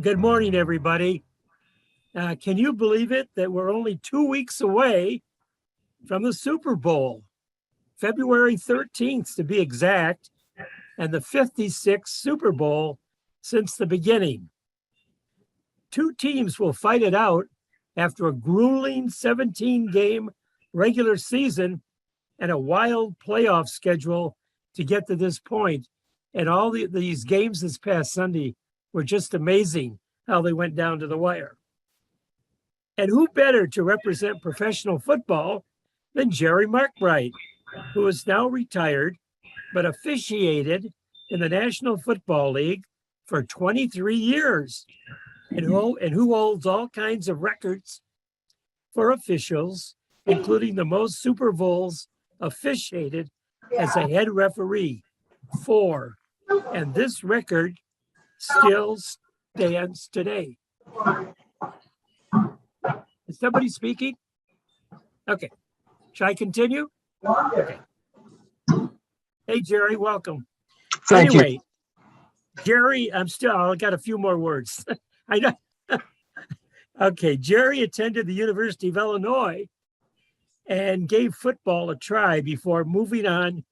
Good morning, everybody. Can you believe it that we're only 2 weeks away from the Super Bowl? February 13th, to be exact, and the 56th Super Bowl since the beginning. Two teams will fight it out after a grueling 17-game regular season and a wild playoff schedule to get to this point. And all these games this past Sunday were just amazing how they went down to the wire. And who better to represent professional football than Jerry Markbreit, who is now retired, but officiated in the National Football League for 23 years, and who holds all kinds of records for officials, including the most Super Bowls officiated as a head referee, 4. And this record still stands today. Is somebody speaking? Okay. Shall I continue? Okay. Hey, Jerry, welcome. Thank you. Jerry, I got a few more words. I know. Okay, Jerry attended the University of Illinois and gave football a try before moving on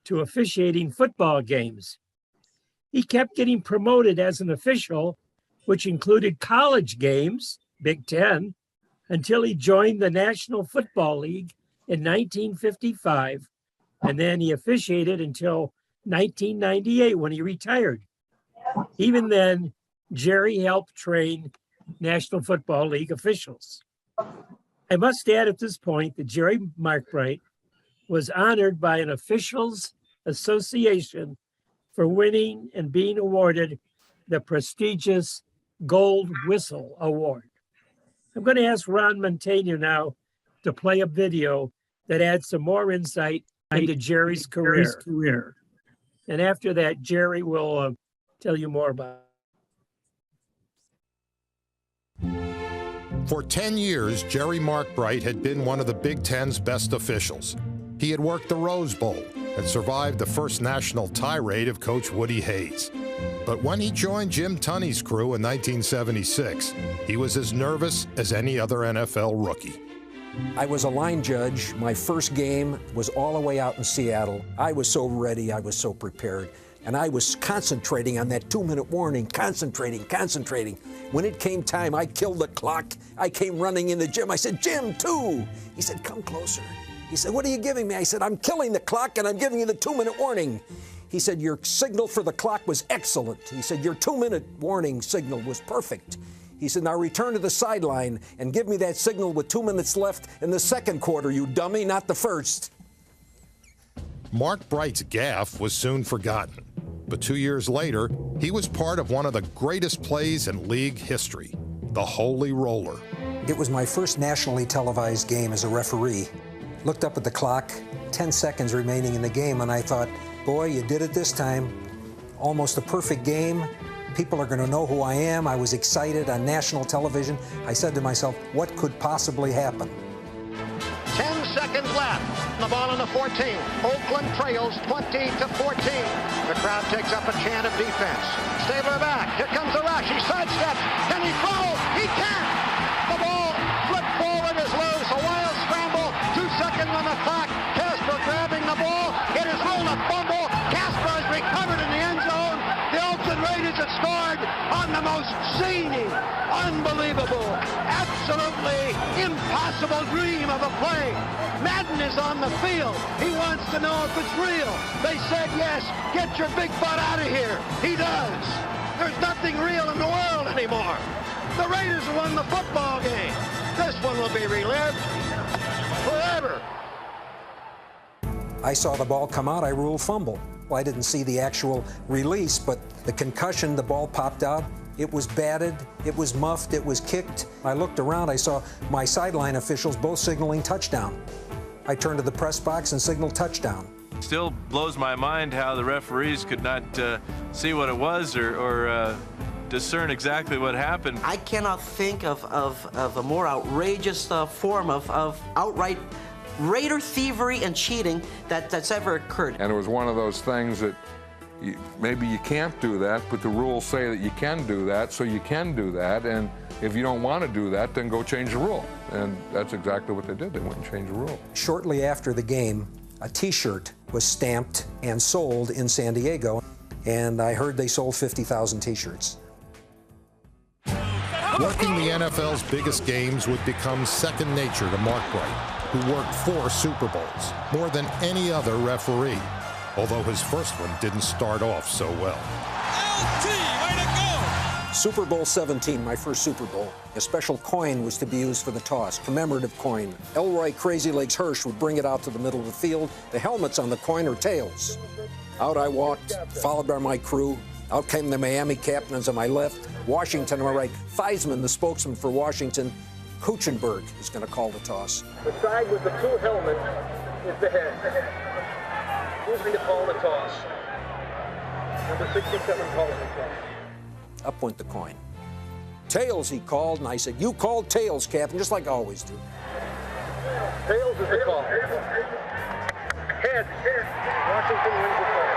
to officiating football games. He kept getting promoted as an official, which included college games, Big Ten, until he joined the National Football League in 1955. And then he officiated until 1998 when he retired. Even then, Jerry helped train National Football League officials. I must add at this point that Jerry Markbreit was honored by an officials association for winning and being awarded the prestigious Gold Whistle Award. I'm going to ask Ron Montaigne now to play a video that adds some more insight into Jerry's career. And after that, Jerry will tell you more about it. For 10 years, Jerry Markbreit had been one of the Big Ten's best officials. He had worked the Rose Bowl and survived the first national tirade of Coach Woody Hayes. But when he joined Jim Tunney's crew in 1976, he was as nervous as any other NFL rookie. I was a line judge. My first game was all the way out in Seattle. I was so ready, I was so prepared, and I was concentrating on that 2-minute warning, concentrating. When it came time, I killed the clock. I came running in the gym. I said, "Jim, 2." He said, "Come closer." He said, "What are you giving me?" I said, "I'm killing the clock and I'm giving you the 2-minute warning." He said, "Your signal for the clock was excellent." He said, "Your 2-minute warning signal was perfect." He said, "Now return to the sideline and give me that signal with 2 minutes left in the second quarter, you dummy, not the first." Markbreit's gaffe was soon forgotten, but 2 years later, he was part of one of the greatest plays in league history, the Holy Roller. It was my first nationally televised game as a referee. Looked up at the clock, 10 seconds remaining in the game, and I thought, boy, you did it this time. Almost a perfect game. People are going to know who I am. I was excited on national television. I said to myself, what could possibly happen? 10 seconds left. The ball on the 14. Oakland trails 20-14. The crowd takes up a chant of defense. Stabler back. Here comes the rush. He sidesteps. Can he throw? He can't. The ball flipped forward is loose. A wild scramble. 2 seconds on the clock. Casper grabbing the ball. It is ruled a fumble. Casper has recovered in the end zone. The Oakland Raiders have scored on the most zany, unbelievable, absolutely impossible dream of a play. Madden is on the field. He wants to know if it's real. They said yes. Get your big butt out of here. He does. There's nothing real in the world anymore. The Raiders won the football game. This one will be relived forever. I saw the ball come out, I ruled fumble. Well, I didn't see the actual release, but the concussion, the ball popped out. It was batted, it was muffed, it was kicked. I looked around, I saw my sideline officials both signaling touchdown. I turned to the press box and signaled touchdown. Still blows my mind how the referees could not see what it was or discern exactly what happened. I cannot think of a more outrageous form of outright Raider thievery and cheating that's ever occurred. And it was one of those things that maybe you can't do that, but the rules say that you can do that, so you can do that. And if you don't want to do that, then go change the rule. And that's exactly what they did. They went and changed the rule. Shortly after the game, a T-shirt was stamped and sold in San Diego, and I heard they sold 50,000 T-shirts. Working the NFL's biggest games would become second nature to Markbreit, who worked 4 Super Bowls, more than any other referee, although his first one didn't start off so well. LT, way to go! Super Bowl 17, my first Super Bowl. A special coin was to be used for the toss, commemorative coin. Elroy Crazy Legs Hirsch would bring it out to the middle of the field. The helmets on the coin are tails. Out I walked, followed by my crew. Out came the Miami Captains on my left, Washington on my right. Theismann, the spokesman for Washington, Kuchenberg is going to call the toss. The side with the 2 helmets is the head. Who's going to call the toss? Number 67 calls the toss. Up went the coin. Tails, he called, and I said, "You called tails, Captain," just like I always do. Tails is the call. Head. Washington wins the toss.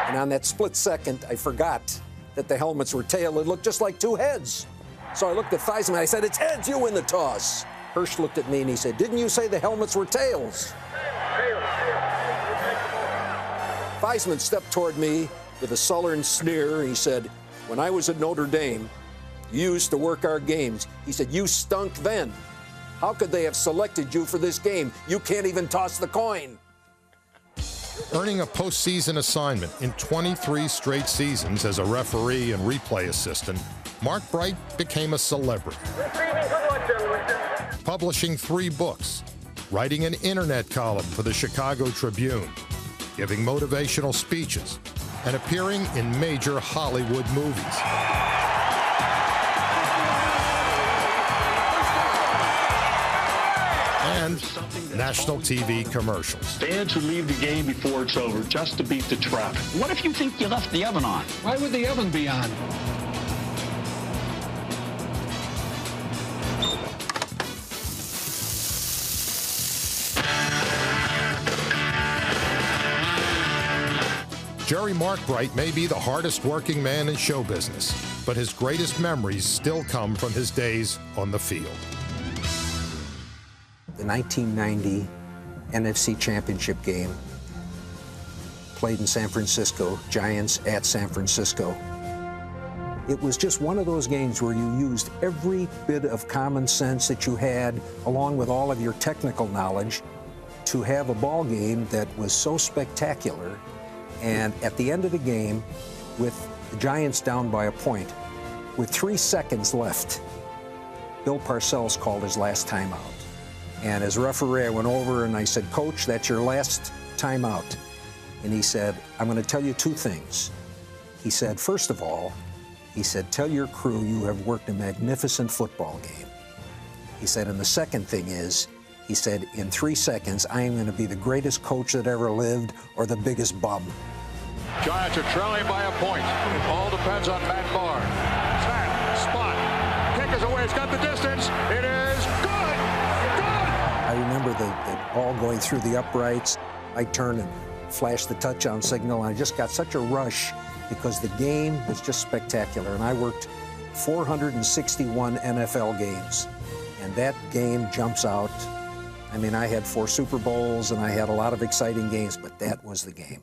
And on that split second, I forgot that the helmets were tail. It looked just like 2 heads. So I looked at Theismann, I said, "It's heads, you win the toss." Hirsch looked at me and he said, "Didn't you say the helmets were tails?" Theismann stepped toward me with a sullen sneer. He said, "When I was at Notre Dame, you used to work our games." He said, "You stunk then. How could they have selected you for this game? You can't even toss the coin." Earning a postseason assignment in 23 straight seasons as a referee and replay assistant, Markbreit became a celebrity. Publishing 3 books, writing an internet column for the Chicago Tribune, giving motivational speeches, and appearing in major Hollywood movies. And national TV commercials. Fans who leave the game before it's over just to beat the traffic. What if you think you left the oven on? Why would the oven be on? Jerry Markbreit may be the hardest working man in show business, but his greatest memories still come from his days on the field. The 1990 NFC Championship game, played in San Francisco, Giants at San Francisco. It was just one of those games where you used every bit of common sense that you had, along with all of your technical knowledge, to have a ball game that was so spectacular. And at the end of the game, with the Giants down by a point, with 3 seconds left, Bill Parcells called his last timeout. And as referee, I went over and I said, "Coach, that's your last timeout." And he said, "I'm going to tell you 2 things. He said, "First of all," he said, "tell your crew you have worked a magnificent football game." He said, "and the second thing is," he said, "in 3 seconds, I am going to be the greatest coach that ever lived or the biggest bum." Giants are trailing by a point. It all depends on Matt Barr. Snap, spot, kick is away. It's got the distance. It is good. I remember the ball going through the uprights. I turned and flashed the touchdown signal, and I just got such a rush because the game was just spectacular. And I worked 461 NFL games, and that game jumps out. I mean, I had 4 Super Bowls, and I had a lot of exciting games, but that was the game.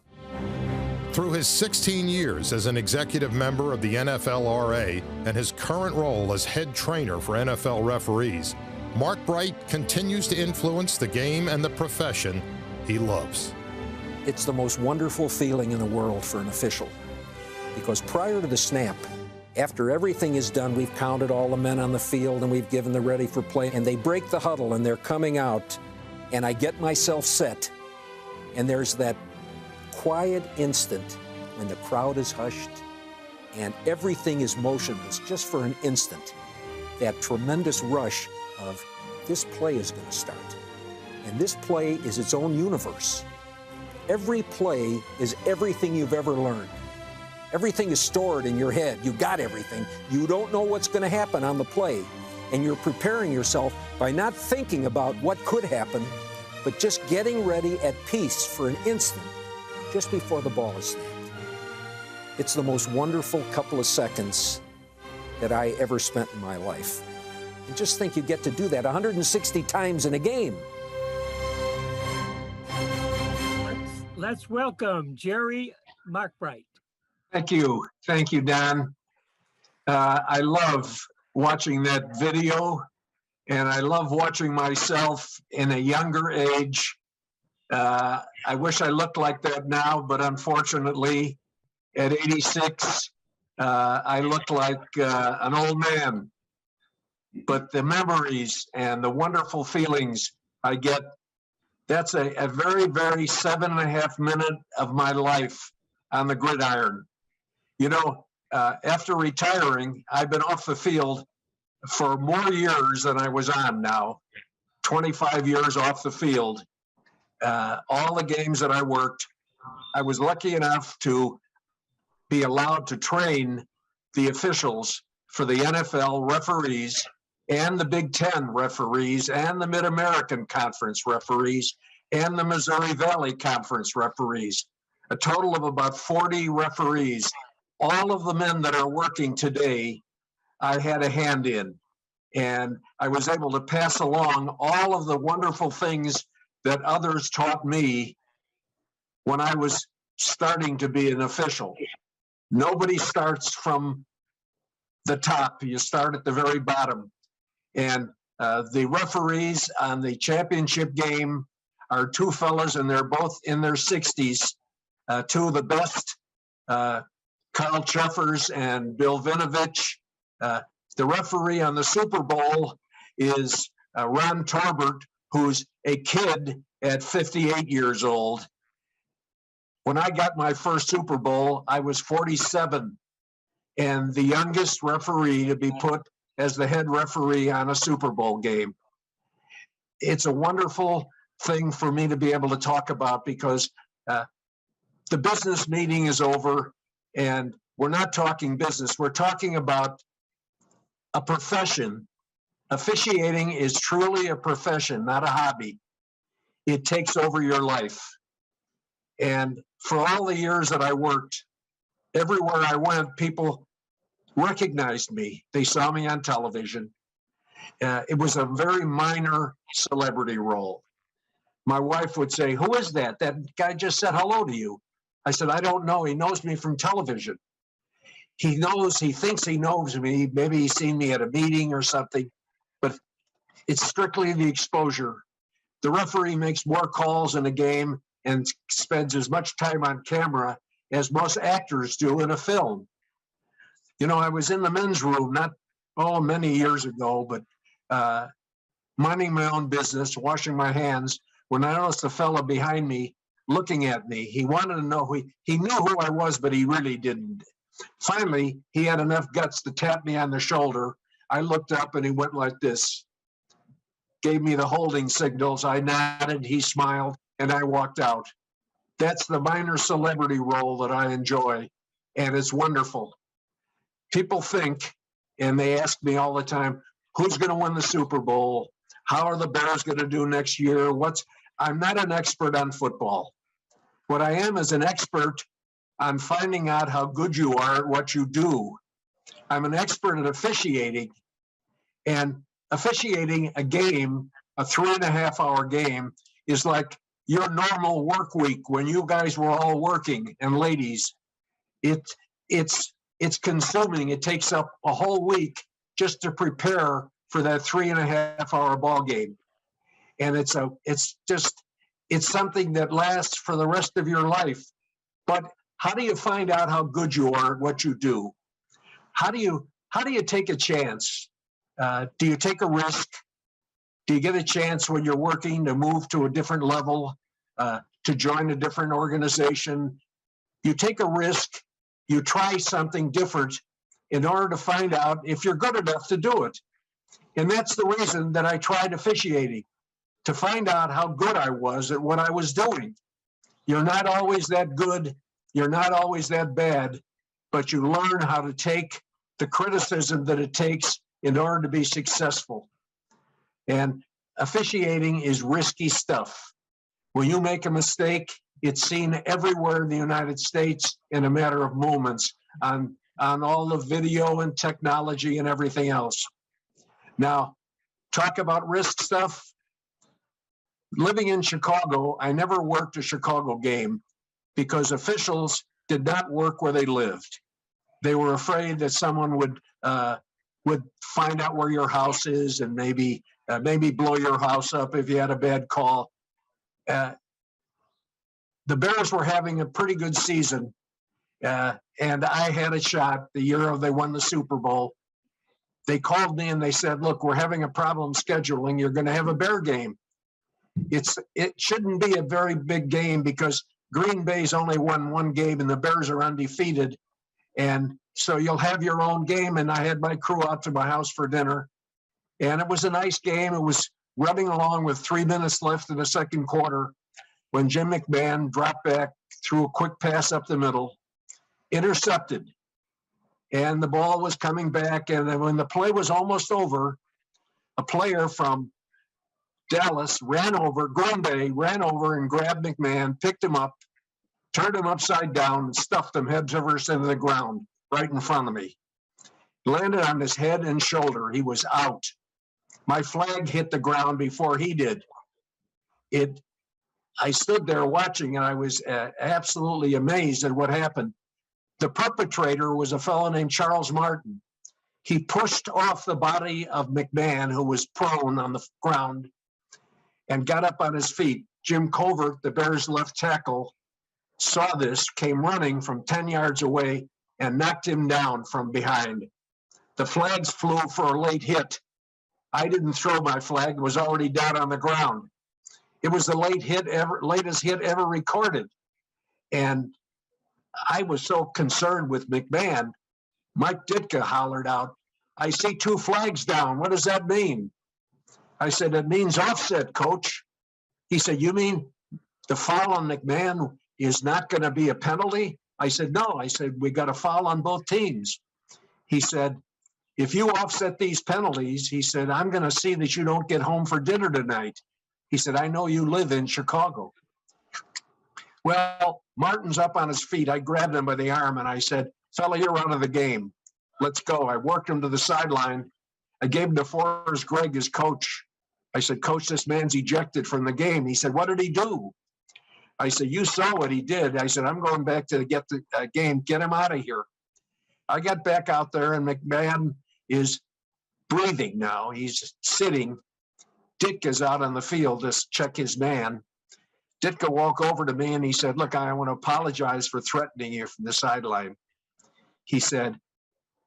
Through his 16 years as an executive member of the NFLRA and his current role as head trainer for NFL referees, Markbreit continues to influence the game and the profession he loves. It's the most wonderful feeling in the world for an official, because prior to the snap, after everything is done, we've counted all the men on the field and we've given the ready for play, and they break the huddle and they're coming out, and I get myself set, and there's that quiet instant when the crowd is hushed and everything is motionless just for an instant. That tremendous rush of this play is going to start. And this play is its own universe. Every play is everything you've ever learned. Everything is stored in your head. You got everything. You don't know what's going to happen on the play. And you're preparing yourself by not thinking about what could happen, but just getting ready at peace for an instant just before the ball is snapped. It's the most wonderful couple of seconds that I ever spent in my life. And just think you get to do that 160 times in a game. Let's welcome Jerry Markbreit. Thank you. Thank you, Don. I love watching that video, and I love watching myself in a younger age. I wish I looked like that now, but unfortunately, at 86, I look like an old man. But the memories and the wonderful feelings I get, that's a very, very 7.5 minute of my life on the gridiron. You know, after retiring, I've been off the field for more years than I was on now, 25 years off the field. All the games that I worked, I was lucky enough to be allowed to train the officials for the NFL referees and the Big Ten referees and the Mid-American Conference referees and the Missouri Valley Conference referees, a total of about 40 referees. All of the men that are working today, I had a hand in, and I was able to pass along all of the wonderful things that others taught me when I was starting to be an official. Nobody starts from the top. You start at the very bottom. And the referees on the championship game are two fellas, and they're both in their 60s, two of the best, Carl Cheffers and Bill Vinovich. The referee on the Super Bowl is Ron Torbert, who's a kid at 58 years old. When I got my first Super Bowl, I was 47, and the youngest referee to be put as the head referee on a Super Bowl game. It's a wonderful thing for me to be able to talk about, because the business meeting is over, and we're not talking business. We're talking about a profession. Officiating is truly a profession, not a hobby. It takes over your life. And for all the years that I worked, everywhere I went, people recognized me. They saw me on television. It was a very minor celebrity role. My wife would say, "Who is that? That guy just said hello to you." I said, "I don't know. He knows me from television. He thinks he knows me. Maybe he's seen me at a meeting or something, but it's strictly the exposure." The referee makes more calls in a game and spends as much time on camera as most actors do in a film. You know, I was in the men's room many years ago, but minding my own business, washing my hands, when I noticed a fellow behind me looking at me. He wanted to know he knew who I was, but he really didn't. Finally, he had enough guts to tap me on the shoulder. I looked up and he went like this, gave me the holding signals. I nodded, he smiled, and I walked out. That's the minor celebrity role that I enjoy, and it's wonderful. People think, and they ask me all the time, who's going to win the Super Bowl? How are the Bears going to do next year? I'm not an expert on football. What I am is an expert on finding out how good you are at what you do. I'm an expert at officiating, and officiating a game, a 3.5-hour game, is like your normal work week when you guys were all working, and ladies. It's consuming. It takes up a whole week just to prepare for that 3.5-hour ball game. And it's something that lasts for the rest of your life. But how do you find out how good you are at what you do? How do you take a chance? Do you take a risk? Do you get a chance when you're working to move to a different level, to join a different organization? You take a risk. You try something different in order to find out if you're good enough to do it. And that's the reason that I tried officiating, to find out how good I was at what I was doing. You're not always that good. You're not always that bad, but you learn how to take the criticism that it takes in order to be successful. And officiating is risky stuff. When you make a mistake, It's seen everywhere in the United States in a matter of moments on all the video and technology and everything else. Now, talk about risk stuff. Living in Chicago, I never worked a Chicago game because officials did not work where they lived. They were afraid that someone would find out where your house is and maybe blow your house up if you had a bad call. The Bears were having a pretty good season, and I had a shot the year they won the Super Bowl. They called me and they said, "Look, we're having a problem scheduling. You're going to have a Bear game." It shouldn't be a very big game because Green Bay's only won one game and the Bears are undefeated. And so you'll have your own game. And I had my crew out to my house for dinner. And it was a nice game. It was running along with 3 minutes left in the second quarter when Jim McMahon dropped back, threw a quick pass up the middle, intercepted. And the ball was coming back. And then when the play was almost over, a player from Dallas Green Bay ran over and grabbed McMahon, picked him up, turned him upside down, and stuffed him head first into the ground right in front of me. Landed on his head and shoulder. He was out. My flag hit the ground before he did. I stood there watching, and I was absolutely amazed at what happened. The perpetrator was a fellow named Charles Martin. He pushed off the body of McMahon, who was prone on the ground, and got up on his feet. Jim Covert, the Bears' left tackle, saw this, came running from 10 yards away, and knocked him down from behind. The flags flew for a late hit. I didn't throw my flag, it was already down on the ground. It was the latest hit ever recorded. And I was so concerned with McMahon, Mike Ditka hollered out, "I see 2 flags down. What does that mean?" I said, "It means offset, coach." He said, "You mean the foul on McMahon is not going to be a penalty?" I said, "No." I said, "We got a foul on both teams." He said, "If you offset these penalties," he said, "I'm going to see that you don't get home for dinner tonight." He said, "I know you live in Chicago." Well, Martin's up on his feet. I grabbed him by the arm and I said, "Fella, you're out of the game. Let's go." I worked him to the sideline. I gave him to Forrest Gregg, his coach. I said, "Coach, this man's ejected from the game." He said, "What did he do?" I said, "You saw what he did." I said, "I'm going back to get the game. Get him out of here." I got back out there and McMahon is breathing now. He's sitting. Ditka's out on the field to check his man. Ditka walked over to me and he said, "Look, I want to apologize for threatening you from the sideline." He said,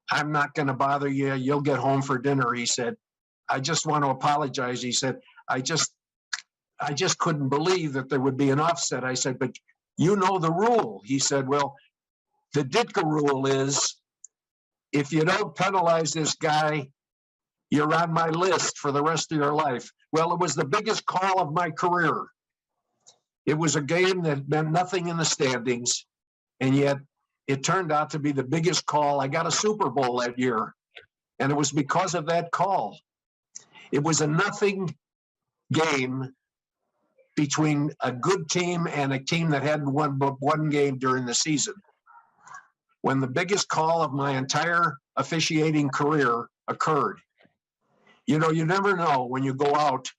"I'm not going to bother you. You'll get home for dinner." He said, "I just want to apologize." He said, I just couldn't believe that there would be an offset." I said, "But you know the rule." He said, "Well, the Ditka rule is if you don't penalize this guy, you're on my list for the rest of your life." Well, it was the biggest call of my career. It was a game that meant nothing in the standings, and yet it turned out to be the biggest call. I got a Super Bowl that year, and it was because of that call. It was a nothing game between a good team and a team that hadn't won but one game during the season, when the biggest call of my entire officiating career occurred. You know, you never know when you go out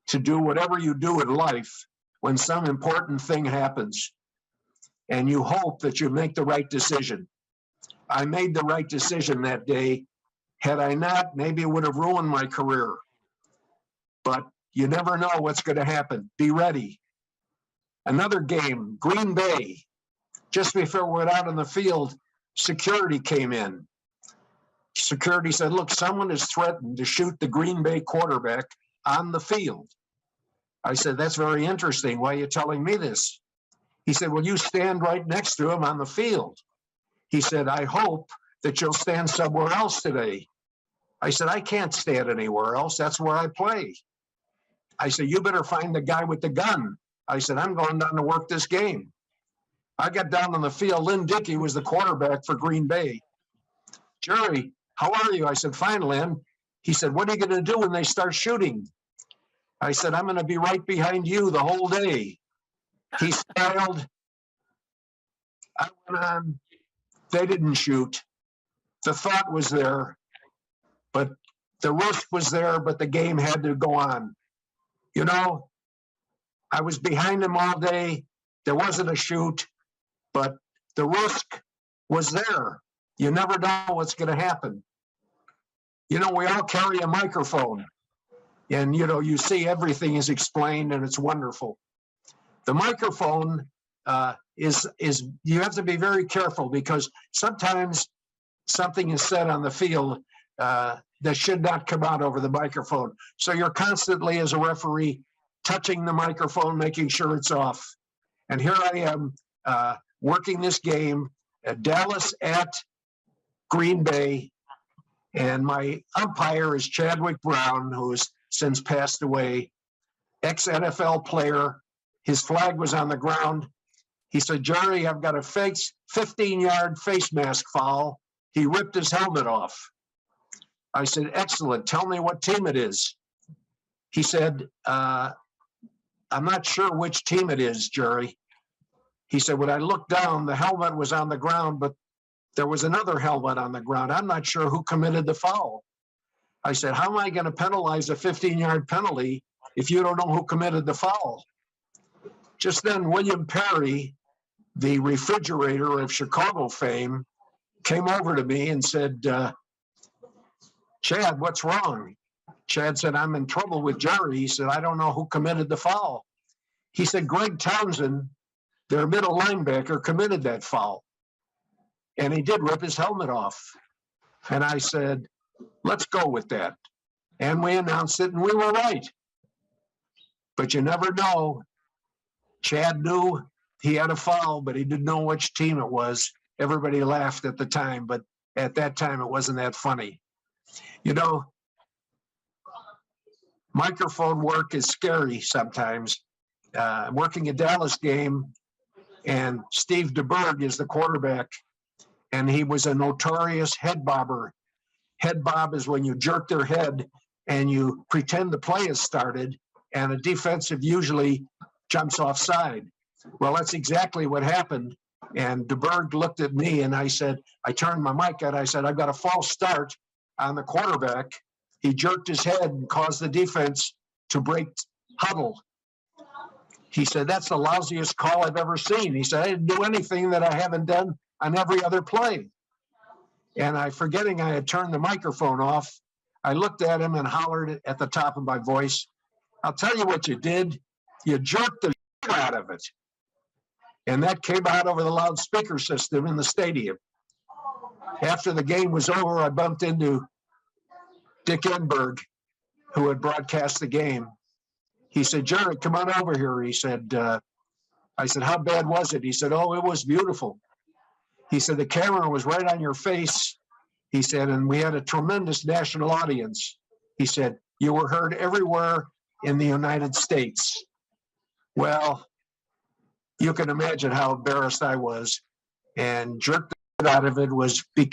to do whatever you do in life when some important thing happens, and you hope that you make the right decision. I made the right decision that day. Had I not, maybe it would have ruined my career. But you never know what's going to happen. Be ready. Another game, Green Bay. Just before we went out on the field, security came in. Security said, "Look, someone is threatened to shoot the Green Bay quarterback on the field." I said, "That's very interesting. Why are you telling me this?" He said, "Well, you stand right next to him on the field." He said, "I hope that you'll stand somewhere else today." I said, "I can't stand anywhere else. That's where I play." I said, "You better find the guy with the gun." I said, "I'm going down to work this game." I got down on the field. Lynn Dickey was the quarterback for Green Bay. "Jerry, how are you?" I said, "Fine, Lynn." He said, "What are you going to do when they start shooting?" I said, "I'm going to be right behind you the whole day." He smiled. I went on. They didn't shoot. The thought was there, but the risk was there, but the game had to go on. You know, I was behind them all day. There wasn't a shoot, but the risk was there. You never know what's going to happen. You know, we all carry a microphone, and, you know, you see everything is explained, and it's wonderful. The microphone is you have to be very careful, because sometimes something is said on the field that should not come out over the microphone. So you're constantly, as a referee, touching the microphone, making sure it's off. And here I am working this game at Dallas at Green Bay, and my umpire is Chadwick Brown, who has since passed away, ex-NFL player. His flag was on the ground. He said, "Jerry, I've got a 15-yard face mask foul." He ripped his helmet off. I said, "Excellent. Tell me what team it is." He said, "I'm not sure which team it is, Jerry." He said, "When I looked down, the helmet was on the ground, but there was another helmet on the ground. I'm not sure who committed the foul." I said, "How am I going to penalize a 15-yard penalty if you don't know who committed the foul?" Just then, William Perry, the refrigerator of Chicago fame, came over to me and said, "Chad, what's wrong?" Chad said, "I'm in trouble with Jerry." He said, "I don't know who committed the foul." He said, "Greg Townsend, their middle linebacker, committed that foul. And he did rip his helmet off." And I said, "Let's go with that." And we announced it, and we were right. But you never know. Chad knew he had a foul, but he didn't know which team it was. Everybody laughed at the time, but at that time, it wasn't that funny. You know, microphone work is scary sometimes. Working a Dallas game, and Steve DeBerg is the quarterback, and he was a notorious head bobber. Head bob is when you jerk their head and you pretend the play has started, and a defensive usually jumps offside. Well, that's exactly what happened. And DeBerg looked at me, and I said, I turned my mic on. I said, "I've got a false start on the quarterback." He jerked his head and caused the defense to break huddle. He said, "That's the lousiest call I've ever seen." He said, "I didn't do anything that I haven't done on every other play." And forgetting I had turned the microphone off, I looked at him and hollered at the top of my voice, "I'll tell you what you did. You jerked the shit out of it." And that came out over the loudspeaker system in the stadium. After the game was over, I bumped into Dick Enberg, who had broadcast the game. He said, "Jerry, come on over here." He said, I said, "How bad was it?" He said, "Oh, it was beautiful." He said, "The camera was right on your face." He said, "And we had a tremendous national audience." He said, "You were heard everywhere in the United States." Well, you can imagine how embarrassed I was, and jerked out of it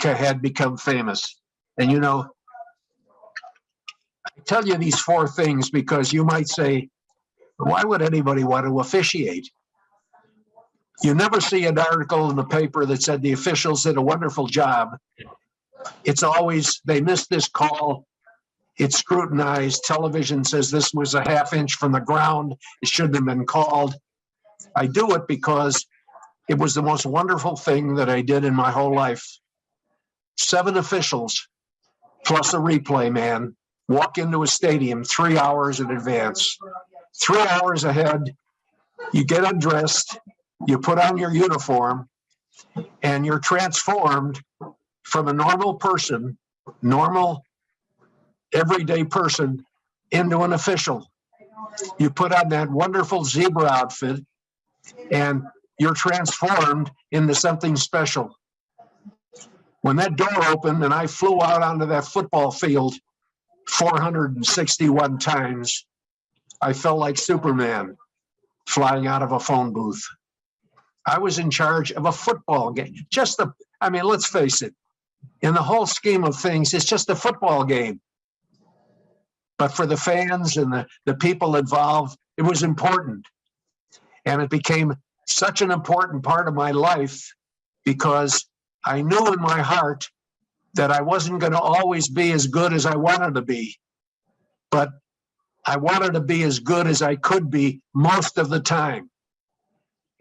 had become famous. And you know, I tell you these four things because you might say, why would anybody want to officiate? You never see an article in the paper that said the officials did a wonderful job. It's always, they missed this call. It's scrutinized. Television says this was a half inch from the ground. It shouldn't have been called. I do it because it was the most wonderful thing that I did in my whole life. 7 officials plus a replay man walk into a stadium 3 hours in advance. 3 hours ahead, you get undressed, you put on your uniform, and you're transformed from a normal person, normal, everyday person, into an official. You put on that wonderful zebra outfit, and you're transformed into something special. When that door opened and I flew out onto that football field 461 times, I felt like Superman flying out of a phone booth. I was in charge of a football game. Let's face it, in the whole scheme of things, it's just a football game. But for the fans and the people involved, it was important. And it became such an important part of my life because I knew in my heart that I wasn't going to always be as good as I wanted to be, but I wanted to be as good as I could be most of the time.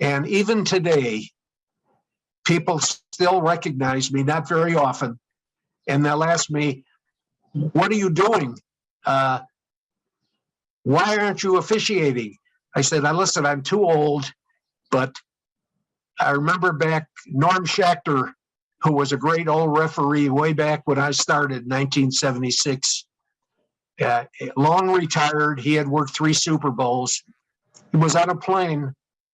And even today, people still recognize me, not very often, and they'll ask me, what are you doing? Why aren't you officiating? I said, listen, I'm too old, but I remember back Norm Schachter, who was a great old referee way back when I started in 1976, long retired. He had worked 3 Super Bowls. He was on a plane,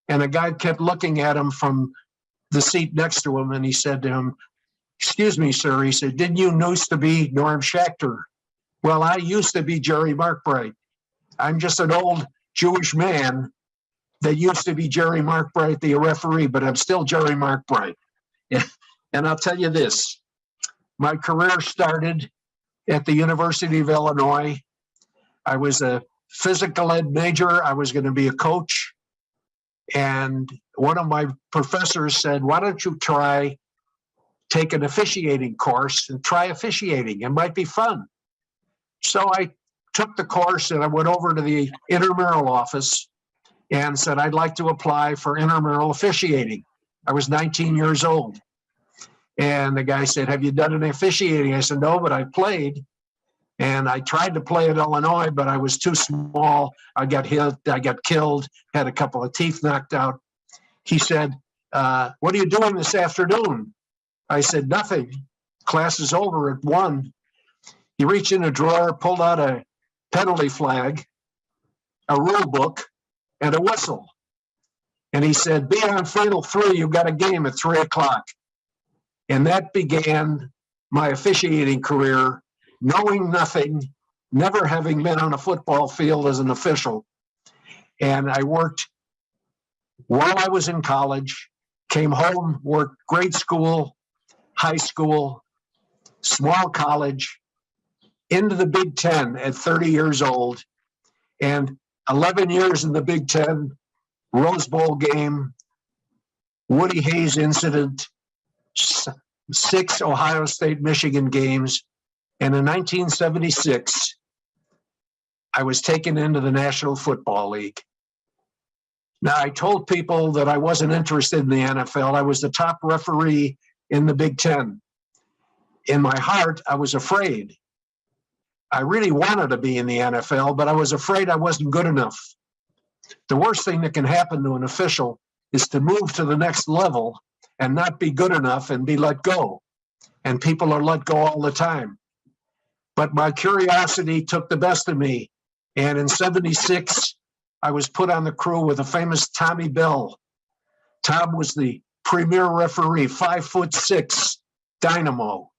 and a guy kept looking at him from the seat next to him, and he said to him, excuse me, sir. He said, didn't you used to be Norm Schachter? Well, I used to be Jerry Markbreit. I'm just an old Jewish man that used to be Jerry Markbreit, the referee, but I'm still Jerry Markbreit. And I'll tell you this, my career started at the University of Illinois. I was a physical ed major. I was going to be a coach. And one of my professors said, why don't you take an officiating course and try officiating? It might be fun. So I took the course and I went over to the intramural office and said, I'd like to apply for intramural officiating. I was 19 years old. And the guy said, have you done any officiating? I said, no, but I played. And I tried to play at Illinois, but I was too small. I got hit, I got killed, had a couple of teeth knocked out. He said, what are you doing this afternoon? I said, nothing. Class is over at 1. He reached in a drawer, pulled out a penalty flag, a rule book, and a whistle. And he said, be on final 3, you've got a game at 3 o'clock. And that began my officiating career, knowing nothing, never having been on a football field as an official. And I worked while I was in college, came home, worked grade school, high school, small college, into the Big Ten at 30 years old, and 11 years in the Big Ten, Rose Bowl game, Woody Hayes incident, 6 Ohio State-Michigan games, and in 1976, I was taken into the National Football League. Now, I told people that I wasn't interested in the NFL. I was the top referee in the Big Ten. In my heart, I was afraid. I really wanted to be in the NFL, but I was afraid I wasn't good enough. The worst thing that can happen to an official is to move to the next level and not be good enough and be let go. And people are let go all the time. But my curiosity took the best of me. And in 76, I was put on the crew with the famous Tommy Bell. Tom was the premier referee, 5'6", dynamo.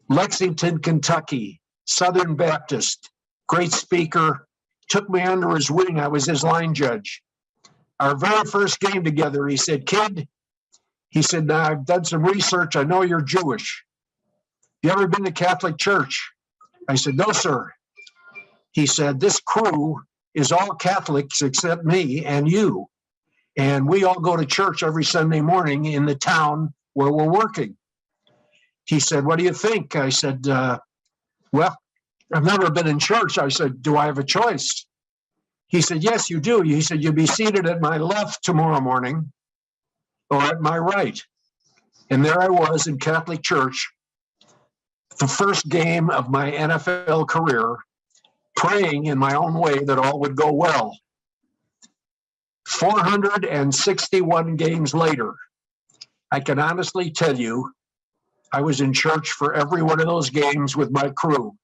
Lexington, Kentucky, Southern Baptist, great speaker, took me under his wing. I was his line judge. Our very first game together, he said, kid, he said, now I've done some research. I know you're Jewish. You ever been to Catholic church? I said, no, sir. He said, this crew is all Catholics except me and you. And we all go to church every Sunday morning in the town where we're working. He said, what do you think? I said, well, I've never been in church. I said, do I have a choice? He said, yes, you do. He said, you'll be seated at my left tomorrow morning or at my right. And there I was in Catholic church, the first game of my NFL career, praying in my own way that all would go well. 461 games later, I can honestly tell you, I was in church for every one of those games with my crew.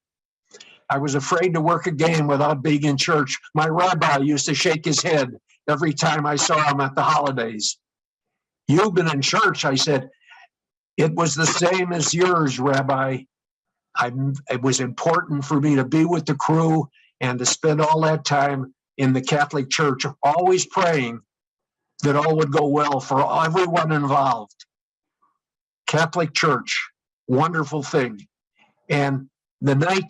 I was afraid to work a game without being in church. My rabbi used to shake his head every time I saw him at the holidays. You've been in church, I said. It was the same as yours, Rabbi. It was important for me to be with the crew and to spend all that time in the Catholic Church, always praying that all would go well for everyone involved. Catholic Church, wonderful thing. And the day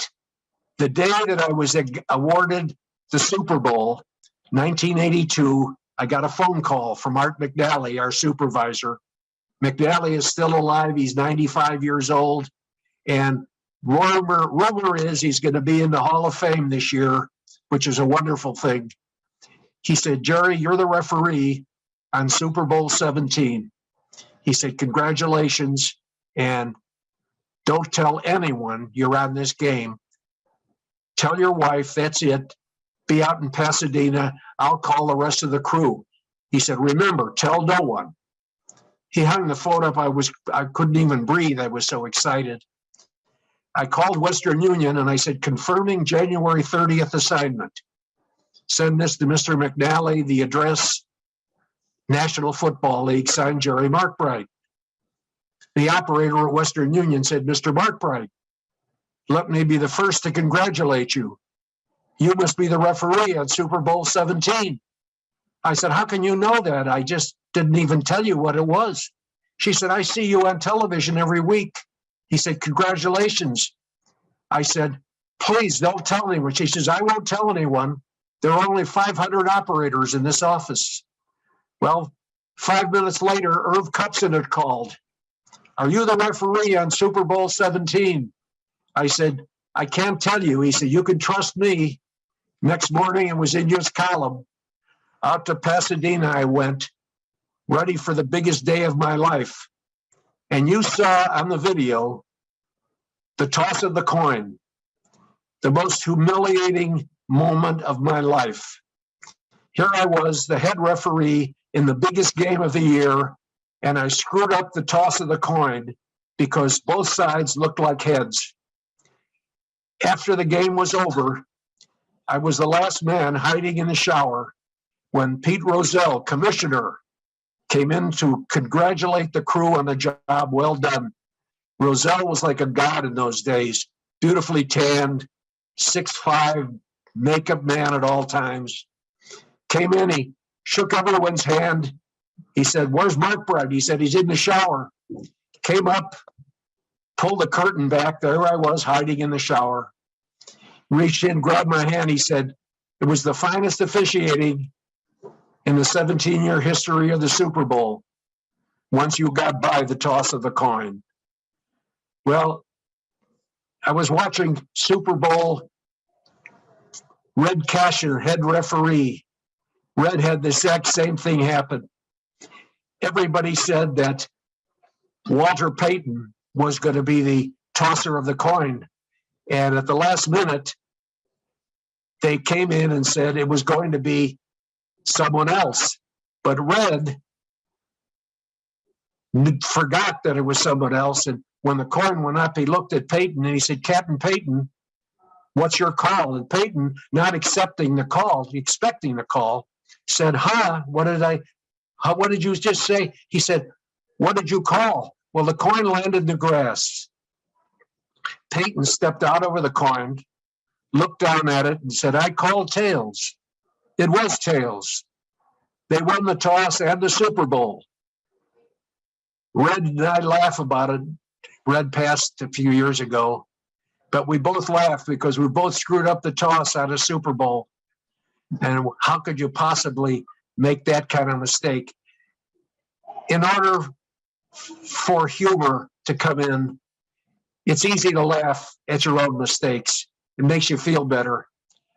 that I was awarded the Super Bowl, 1982, I got a phone call from Art McNally, our supervisor. McNally is still alive. He's 95 years old. And rumor is he's going to be in the Hall of Fame this year, which is a wonderful thing. He said, Jerry, you're the referee on Super Bowl 17. He said, congratulations, and don't tell anyone you're on this game. Tell your wife, that's it. Be out in Pasadena. I'll call the rest of the crew. He said, remember, tell no one. He hung the phone up. I couldn't even breathe. I was so excited. I called Western Union and I said, confirming January 30th assignment. Send this to Mr. McNally, the address, National Football League, signed Jerry Markbreit. The operator at Western Union said, Mr. Markbreit, let me be the first to congratulate you. You must be the referee on Super Bowl 17. I said, how can you know that? I just didn't even tell you what it was. She said, I see you on television every week. He said, congratulations. I said, please don't tell anyone. She says, I won't tell anyone. There are only 500 operators in this office. Well, 5 minutes later, Irv Cupson had called. Are you the referee on Super Bowl 17? I said, I can't tell you. He said, you can trust me. Next morning, it was in his column. Out to Pasadena I went, ready for the biggest day of my life. And you saw on the video the toss of the coin, the most humiliating moment of my life. Here I was, the head referee in the biggest game of the year, and I screwed up the toss of the coin because both sides looked like heads. After the game was over, I was the last man hiding in the shower when Pete Rozelle, commissioner, came in to congratulate the crew on the job well done. Rozelle was like a god in those days, beautifully tanned, 6'5", makeup man at all times. Came in, he shook everyone's hand. He said, where's Markbreit? He said, he's in the shower. Came up, pulled the curtain back. There I was, hiding in the shower. Reached in, grabbed my hand. He said, it was the finest officiating in the 17-year history of the Super Bowl once you got by the toss of the coin. Well, I was watching Super Bowl. Red Casher, head referee. Red had the exact same thing happen. Everybody said that Walter Payton was going to be the tosser of the coin. And at the last minute, they came in and said it was going to be someone else. But Red forgot that it was someone else. And when the coin went up, he looked at Payton and he said, Captain Payton, what's your call? And Payton, not accepting the call, expecting the call, said, what did you just say? He said, what did you call? Well, the coin landed in the grass. Payton stepped out over the coin, looked down at it and said, I called tails. It was tails. They won the toss and the Super Bowl. Red and I laugh about it. Red passed a few years ago, but we both laughed because we both screwed up the toss out of Super Bowl. And how could you possibly make that kind of mistake? In order for humor to come in, it's easy to laugh at your own mistakes. It makes you feel better.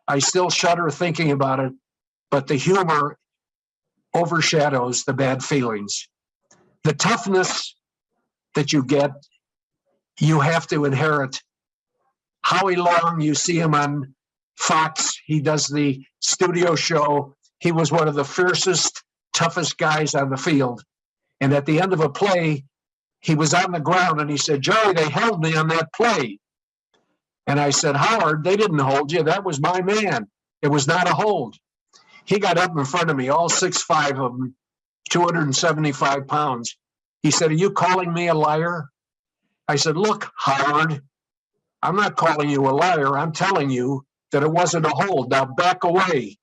I still shudder thinking about it, but the humor overshadows the bad feelings. The toughness that you get, you have to inherit. Howie Long, you see him on Fox. He does the studio show. He was one of the fiercest, toughest guys on the field. And at the end of a play, he was on the ground and he said, Jerry, they held me on that play. And I said, Howard, they didn't hold you. That was my man. It was not a hold. He got up in front of me, all 6'5" of them, 275 pounds. He said, are you calling me a liar? I said, look, Howard, I'm not calling you a liar. I'm telling you that it wasn't a hold. Now back away.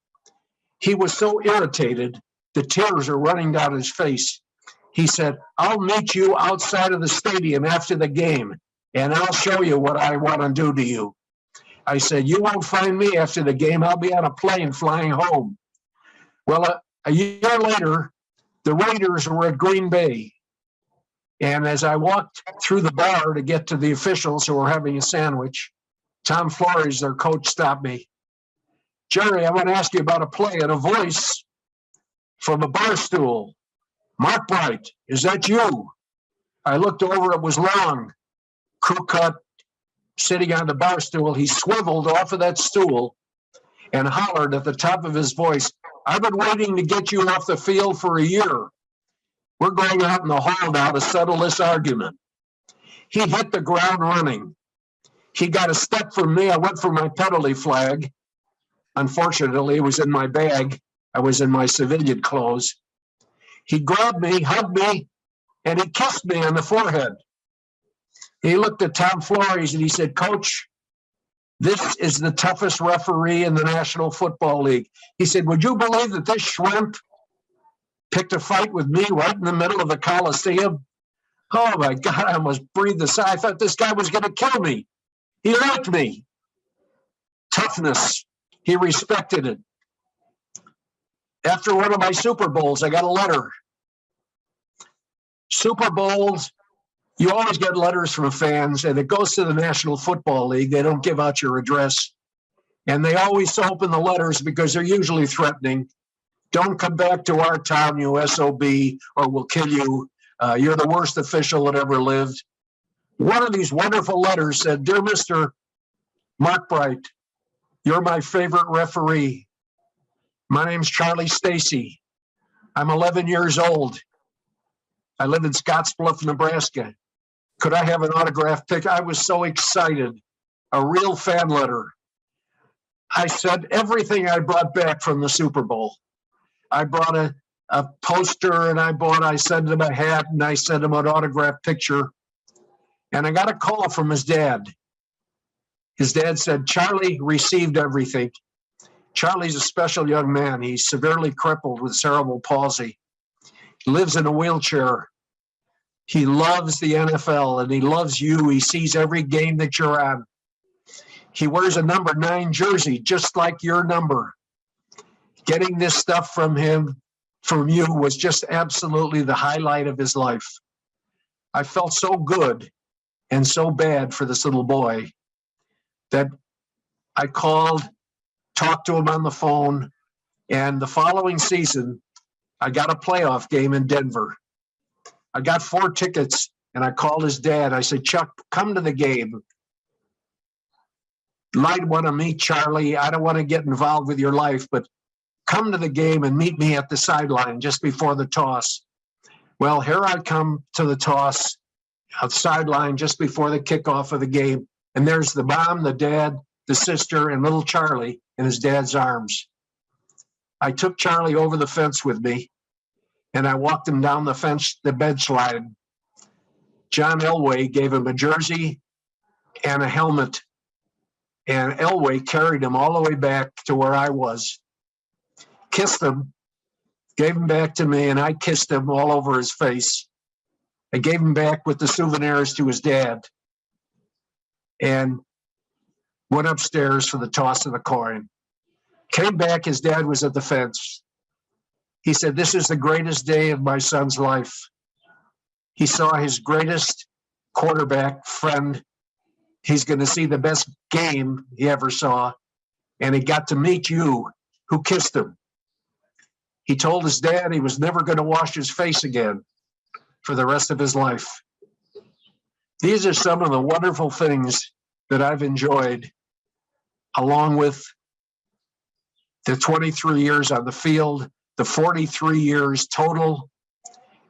He was so irritated, the tears are running down his face. He said, I'll meet you outside of the stadium after the game, and I'll show you what I want to do to you. I said, you won't find me after the game. I'll be on a plane flying home. Well, A year later, the Raiders were at Green Bay. And as I walked through the bar to get to the officials who were having a sandwich, Tom Flores, their coach, stopped me. Jerry, I want to ask you about a play, and a voice from a bar stool. Markbreit, is that you? I looked over, it was Long, crew cut, sitting on the bar stool. He swiveled off of that stool and hollered at the top of his voice, I've been waiting to get you off the field for a year. We're going out in the hall now to settle this argument. He hit the ground running. He got a step from me. I went for my penalty flag. Unfortunately, it was in my bag. I was in my civilian clothes. He grabbed me, hugged me, and he kissed me on the forehead. He looked at Tom Flores and he said, Coach, this is the toughest referee in the National Football League. He said, would you believe that this shrimp picked a fight with me right in the middle of the Coliseum? Oh my God, I almost breathed a sigh. I thought this guy was going to kill me. He liked me. Toughness. He respected it. After one of my Super Bowls, I got a letter. Super Bowls, you always get letters from fans, and it goes to the National Football League. They don't give out your address. And they always open the letters because they're usually threatening. Don't come back to our town, you SOB, or we'll kill you. You're the worst official that ever lived. One of these wonderful letters said, Dear Mr. Markbreit, you're my favorite referee. My name's Charlie Stacy. I'm 11 years old. I live in Scottsbluff, Nebraska. Could I have an autograph pic? I was so excited. A real fan letter. I said everything I brought back from the Super Bowl. I brought a poster, and I sent him a hat, and I sent him an autograph picture. And I got a call from his dad. His dad said, Charlie received everything. Charlie's a special young man. He's severely crippled with cerebral palsy. He lives in a wheelchair. He loves the NFL, and he loves you. He sees every game that you're on. He wears a number 9 jersey, just like your number. Getting this stuff from him, from you, was just absolutely the highlight of his life. I felt so good and so bad for this little boy that I called, talked to him on the phone, and the following season, I got a playoff game in Denver. I got 4 tickets, and I called his dad. I said, Chuck, come to the game. I'd want to meet Charlie. I don't want to get involved with your life, but come to the game and meet me at the sideline just before the toss. Well, here I come to the toss, at the sideline just before the kickoff of the game, and there's the mom, the dad, the sister, and little Charlie in his dad's arms. I took Charlie over the fence with me, and I walked him down the fence, the bench line. John Elway gave him a jersey and a helmet, and Elway carried him all the way back to where I was. Kissed him, gave him back to me, and I kissed him all over his face. I gave him back with the souvenirs to his dad, and went upstairs for the toss of the coin. Came back, his dad was at the fence. He said, this is the greatest day of my son's life. He saw his greatest quarterback friend. He's going to see the best game he ever saw, and he got to meet you, who kissed him. He told his dad he was never going to wash his face again for the rest of his life. These are some of the wonderful things that I've enjoyed, along with the 23 years on the field, the 43 years total,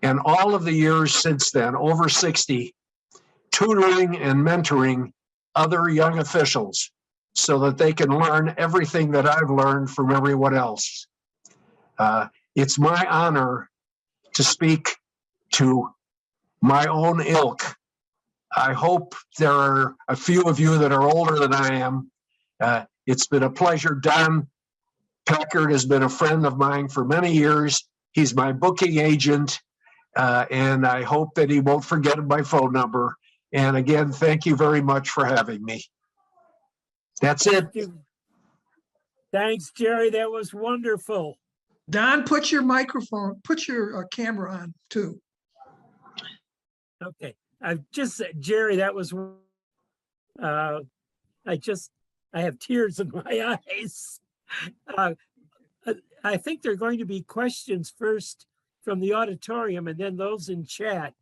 and all of the years since then, over 60, tutoring and mentoring other young officials so that they can learn everything that I've learned from everyone else. It's my honor to speak to my own ilk. I hope there are a few of you that are older than I am. It's been a pleasure. Don Packard has been a friend of mine for many years. He's my booking agent, and I hope that he won't forget my phone number. And again, thank you very much for having me. That's it. Thanks, Jerry. That was wonderful. Don, put your camera on too. Okay, Jerry, that was, I have tears in my eyes. I think there are going to be questions first from the auditorium, and then those in chat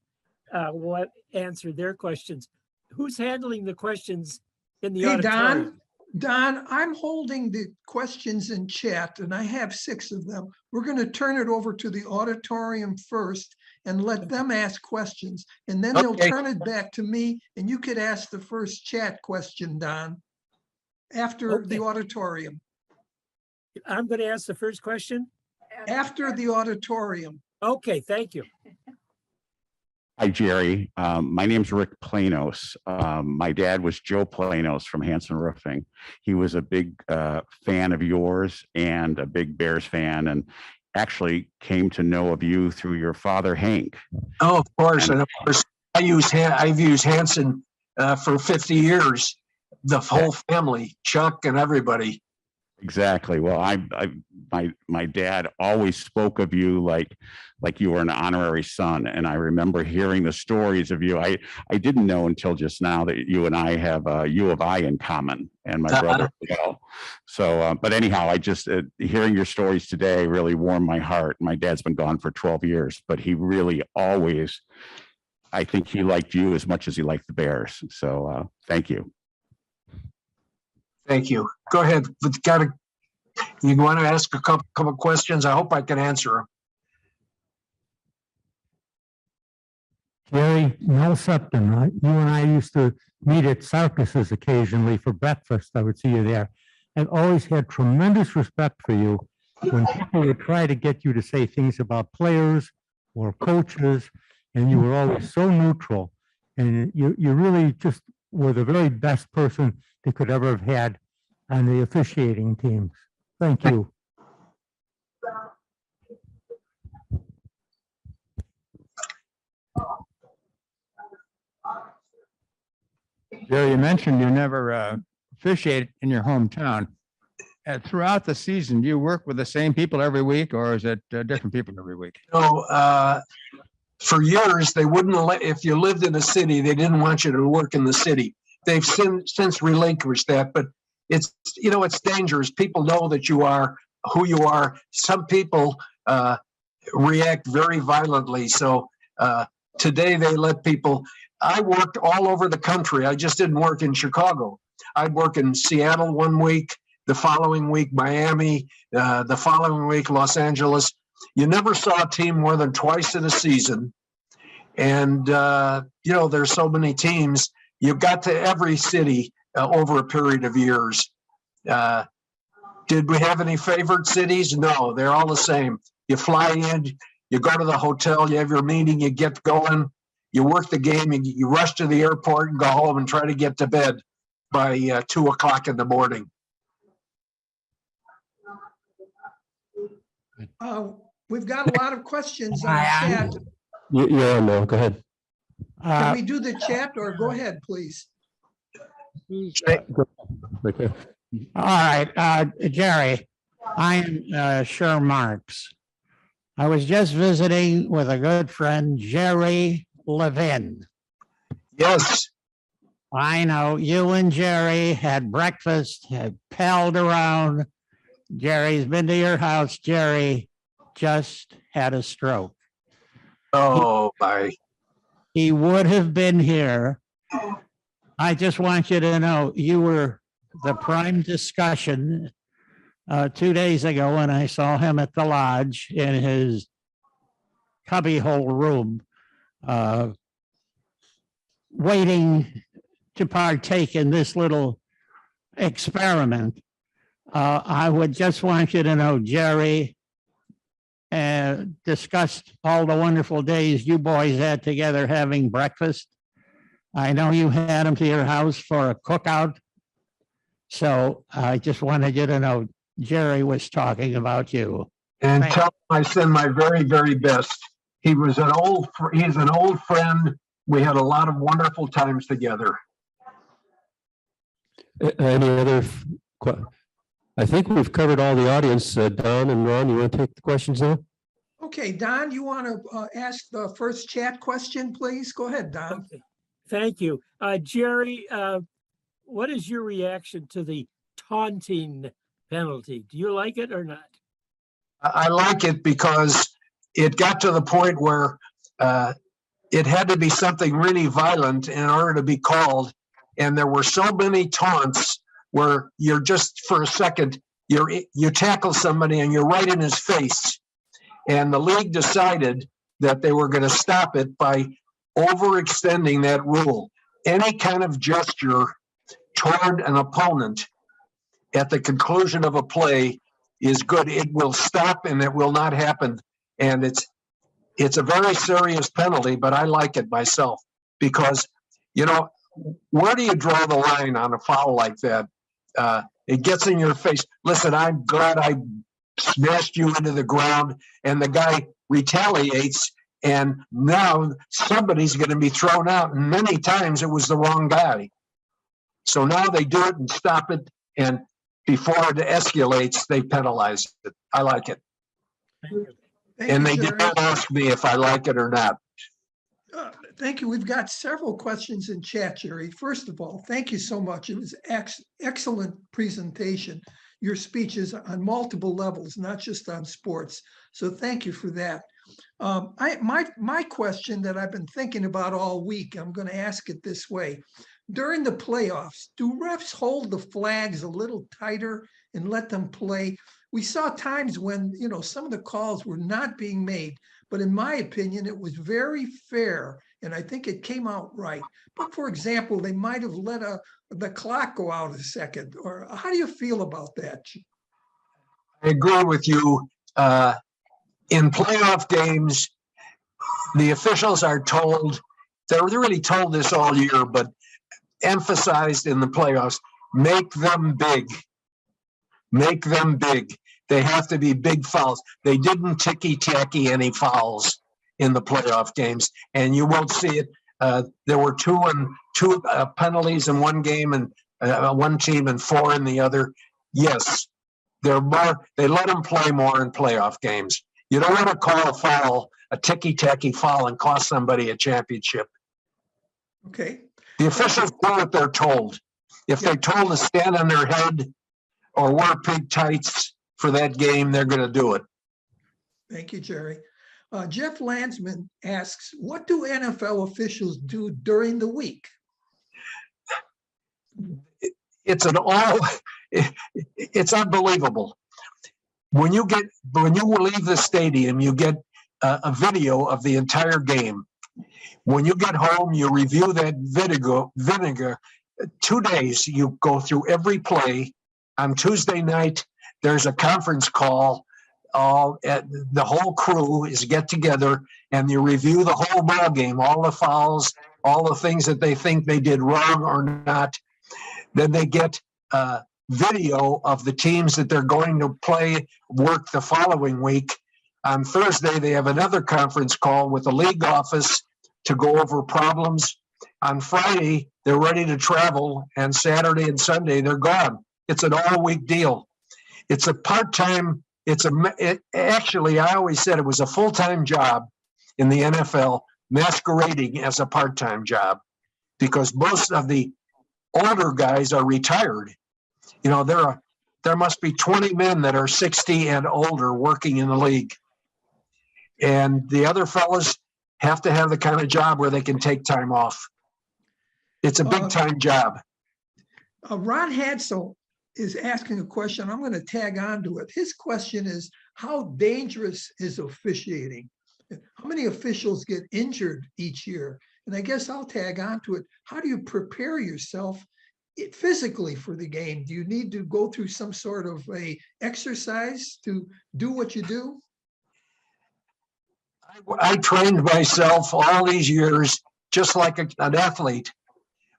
will answer their questions. Who's handling the questions in the auditorium? Don, I'm holding the questions in chat, and I have 6 of them. We're going to turn it over to the auditorium first and let them ask questions, and then they'll turn it back to me, and you could ask the first chat question, Don, after the auditorium. I'm going to ask the first question? After the auditorium. Okay, thank you. Hi, Jerry. My name's Rick Planos. My dad was Joe Planos from Hanson Roofing. He was a big fan of yours and a big Bears fan, and actually came to know of you through your father, Hank. Oh, of course. And of course, I've used Hanson for 50 years, the whole family, Chuck and everybody. Exactly. Well, my dad always spoke of you like you were an honorary son, and I remember hearing the stories of you. I didn't know until just now that you and I have U of I in common, and my brother as well. So, but anyhow, I just hearing your stories today really warmed my heart. My dad's been gone for 12 years, but he really always, I think he liked you as much as he liked the Bears. So, thank you. Thank you. Go ahead. You want to ask a couple questions? I hope I can answer them. Jerry, Mel Supton, you and I used to meet at circuses occasionally for breakfast. I would see you there. I've always had tremendous respect for you when people would try to get you to say things about players or coaches, and you were always so neutral. And you really just were the very best person they could ever have had on the officiating teams. Thank you. Jerry, you mentioned you never officiate in your hometown. Throughout the season, do you work with the same people every week, or is it different people every week? No, for years, they wouldn't let, if you lived in a city, they didn't want you to work in the city. They've since relinquished that, but it's, it's dangerous. People know that you are who you are. Some people react very violently. So today they let people, I worked all over the country. I just didn't work in Chicago. I'd work in Seattle one week, the following week, Miami, the following week, Los Angeles. You never saw a team more than twice in a season. And, there's so many teams. You got to every city over a period of years. Did we have any favorite cities? No, they're all the same. You fly in, you go to the hotel, you have your meeting, you get going, you work the game, and you rush to the airport and go home and try to get to bed by 2 o'clock in the morning. We've got a lot of questions on chat. Yeah, no, go ahead. Can we do the chat, or go ahead, please? All right, Jerry, I am Sher Marks. I was just visiting with a good friend, Jerry Levin. Yes. I know you and Jerry had breakfast, had palled around. Jerry's been to your house. Jerry just had a stroke. Oh, bye. He would have been here. I just want you to know you were the prime discussion 2 days ago when I saw him at the lodge in his cubbyhole room, waiting to partake in this little experiment. I would just want you to know Jerry discussed all the wonderful days you boys had together having breakfast. I know you had him to your house for a cookout. So I just wanted you to know Jerry was talking about you. And tell him I send my very, very best. He's an old friend. We had a lot of wonderful times together. Any other I think we've covered all the audience. Don and Ron, you want to take the questions now? Okay, Don, you want to ask the first chat question, please? Go ahead, Don. Okay. Thank you. Jerry, what is your reaction to the taunting penalty? Do you like it or not? I like it because it got to the point where it had to be something really violent in order to be called. And there were so many taunts where you're just for a second, you tackle somebody and you're right in his face. And the league decided that they were going to stop it by overextending that rule. Any kind of gesture toward an opponent at the conclusion of a play is good. It will stop and it will not happen. And it's a very serious penalty, but I like it myself because, you know, where do you draw the line on a foul like that? It gets in your face. Listen, I'm glad I smashed you into the ground, and the guy retaliates, and now somebody's going to be thrown out. And many times it was the wrong guy. So now they do it and stop it, and before it escalates, they penalize it. I like it. And they did not ask me if I like it or not. Thank you. We've got several questions in chat, Jerry. First of all, thank you so much. It was excellent presentation. Your speech is on multiple levels, not just on sports. So thank you for that. My question that I've been thinking about all week, I'm going to ask it this way. During the playoffs, do refs hold the flags a little tighter and let them play? We saw times when, you know, some of the calls were not being made, but in my opinion, it was very fair, and I think it came out right. But for example, they might have let the clock go out a second. Or how do you feel about that? I agree with you. In playoff games, the officials are told, they're really told this all year, but emphasized in the playoffs, make them big. Make them big. They have to be big fouls. They didn't ticky-tacky any fouls in the playoff games, and you won't see it. There were two penalties in one game and one team and 4 in the other. Yes, they let them play more in playoff games. You don't want to call a foul a ticky-tacky foul and cost somebody a championship. Okay. The officials do what they're told. If they're told to stand on their head or wear pig tights for that game, they're going to do it. Thank you, Jerry. Jeff Landsman asks, what do NFL officials do during the week? It's unbelievable. When you leave the stadium, you get a video of the entire game. When you get home, you review that vinegar. 2 days, you go through every play. On Tuesday night, there's a conference call. The whole crew is get together and you review the whole ball game, all the fouls, all the things that they think they did wrong or not. Then they get video of the teams that they're going to play work the following week. On Thursday, they have another conference call with the league office to go over problems. On Friday, they're ready to travel, and Saturday and Sunday, they're gone. It's an all-week deal. It's a part-time, actually, I always said it was a full-time job in the NFL, masquerading as a part-time job, because most of the older guys are retired. You know, there must be 20 men that are 60 and older working in the league. And the other fellas have to have the kind of job where they can take time off. It's a big-time job. Ron Hadsel is asking a question. I'm going to tag on to it. His question is, how dangerous is officiating? How many officials get injured each year? And I guess I'll tag on to it. How do you prepare yourself physically for the game? Do you need to go through some sort of a exercise to do what you do? I trained myself all these years, just like an athlete.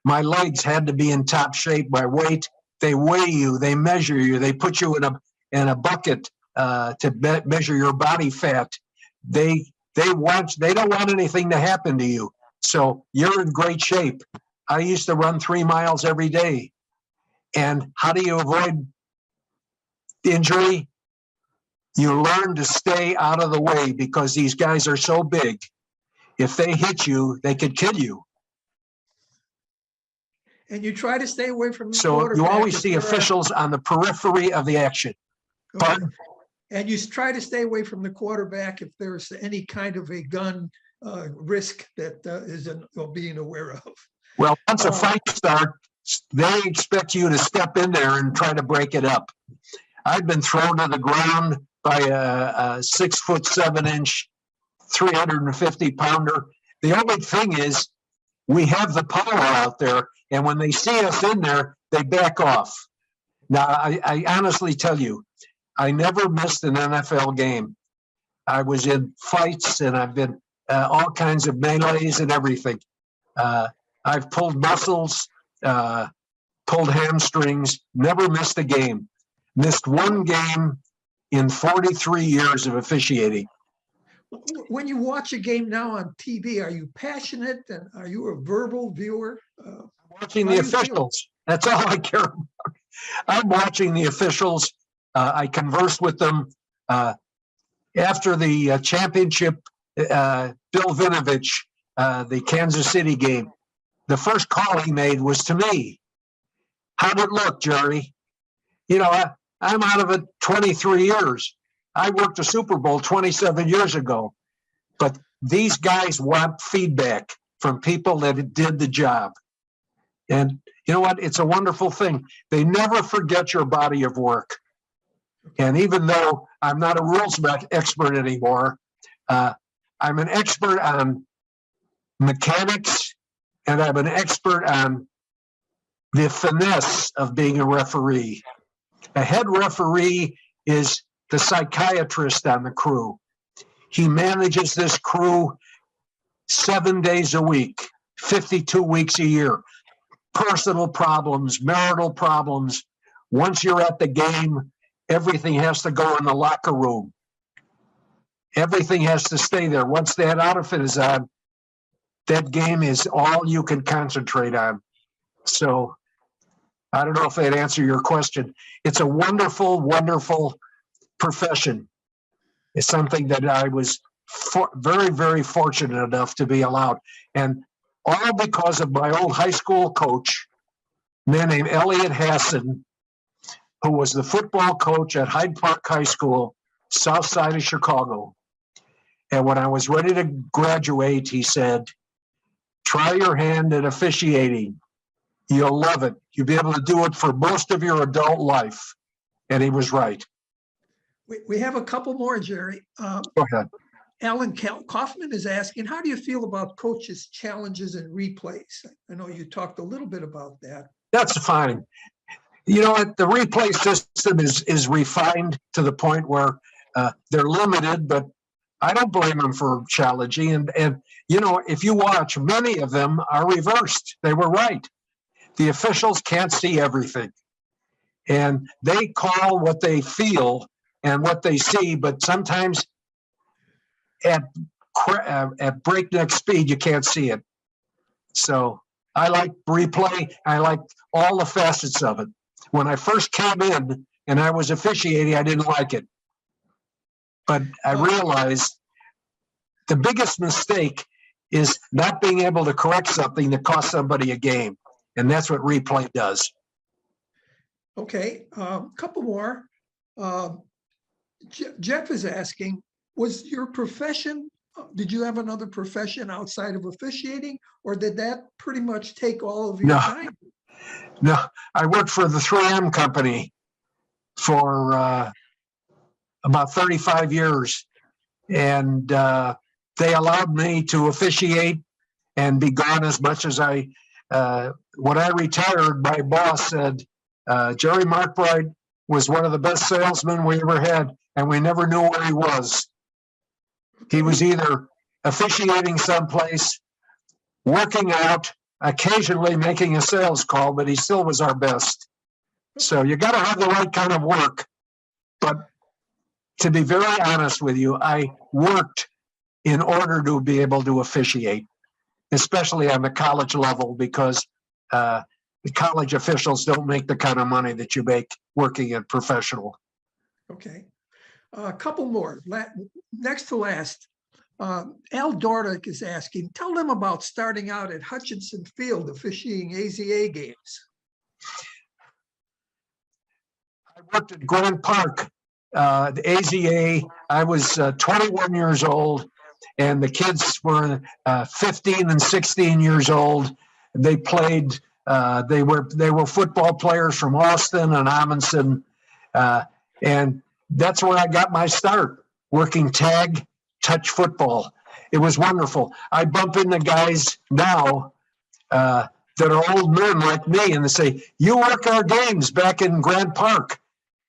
My legs had to be in top shape. My weight, they weigh you, they measure you, they put you in a bucket to measure your body fat. They don't want anything to happen to you. So you're in great shape. I used to run 3 miles every day. And how do you avoid injury, you learn to stay out of the way because these guys are so big. If they hit you, they could kill you. And you try to stay away from the So you quarterback always if see there are- officials on the periphery of the action. Pardon? And you try to stay away from the quarterback if there's any kind of a gun risk that isn't being aware of. Well, once a fight starts, they expect you to step in there and try to break it up. I've been thrown to the ground by a 6'7" 350-pounder. The only thing is, we have the power out there, and when they see us in there, they back off. Now, I honestly tell you, I never missed an NFL game. I was in fights, and I've been all kinds of melees and everything. I've pulled muscles, pulled hamstrings, never missed a game. Missed one game in 43 years of officiating. When you watch a game now on TV, are you passionate and are you a verbal viewer? Watching the officials. That's all I care about. I'm watching the officials. I converse with them. After the championship, Bill Vinovich, the Kansas City game, the first call he made was to me. How'd it look, Jerry? You know, I'm out of it 23 years. I worked a Super Bowl 27 years ago. But these guys want feedback from people that did the job. And you know what? It's a wonderful thing. They never forget your body of work. And even though I'm not a rules expert anymore, I'm an expert on mechanics, and I'm an expert on the finesse of being a referee. A head referee is the psychiatrist on the crew. He manages this crew 7 days a week, 52 weeks a year. Personal problems, marital problems. Once you're at the game, everything has to go in the locker room. Everything has to stay there. Once that outfit is on, that game is all you can concentrate on. So I don't know if that answered your question. It's a wonderful, wonderful profession. It's something that I was very, very fortunate enough to be allowed. And all because of my old high school coach, a man named Elliot Hassan, who was the football coach at Hyde Park High School, south side of Chicago. And when I was ready to graduate, he said, try your hand at officiating. You'll love it. You'll be able to do it for most of your adult life. And he was right. We have a couple more, Jerry. Go ahead. Alan Kaufman is asking, how do you feel about coaches' challenges and replays? I know you talked a little bit about that. That's fine. You know what? The replay system is refined to the point where they're limited, but I don't blame them for challenging. And you know, if you watch, many of them are reversed. They were right. The officials can't see everything. And they call what they feel and what they see, but sometimes at breakneck speed, you can't see it. So I like replay. I like all the facets of it. When I first came in and I was officiating, I didn't like it. But I realized the biggest mistake is not being able to correct something that cost somebody a game. And that's what replay does. Okay, couple more. Jeff is asking, was your profession, did you have another profession outside of officiating, or did that pretty much take all of your time? No, I worked for the 3M company for about 35 years. And they allowed me to officiate and be gone as much as I, when I retired, my boss said, Jerry Markbreit was one of the best salesmen we ever had, and we never knew where he was. He was either officiating someplace, working out, occasionally making a sales call, but he still was our best. So you got to have the right kind of work. But to be very honest with you, I worked in order to be able to officiate, especially on the college level, because the college officials don't make the kind of money that you make working at professional. Okay. A couple more. Next to last, Al Dordick is asking, tell them about starting out at Hutchinson Field officiating AZA games. I worked at Grand Park, the AZA. I was 21 years old, and the kids were 15 and 16 years old. They played. They were football players from Austin and Amundsen, and that's where I got my start, working tag, touch football. It was wonderful. I bump into guys now that are old men like me, and they say, "You work our games back in Grand Park."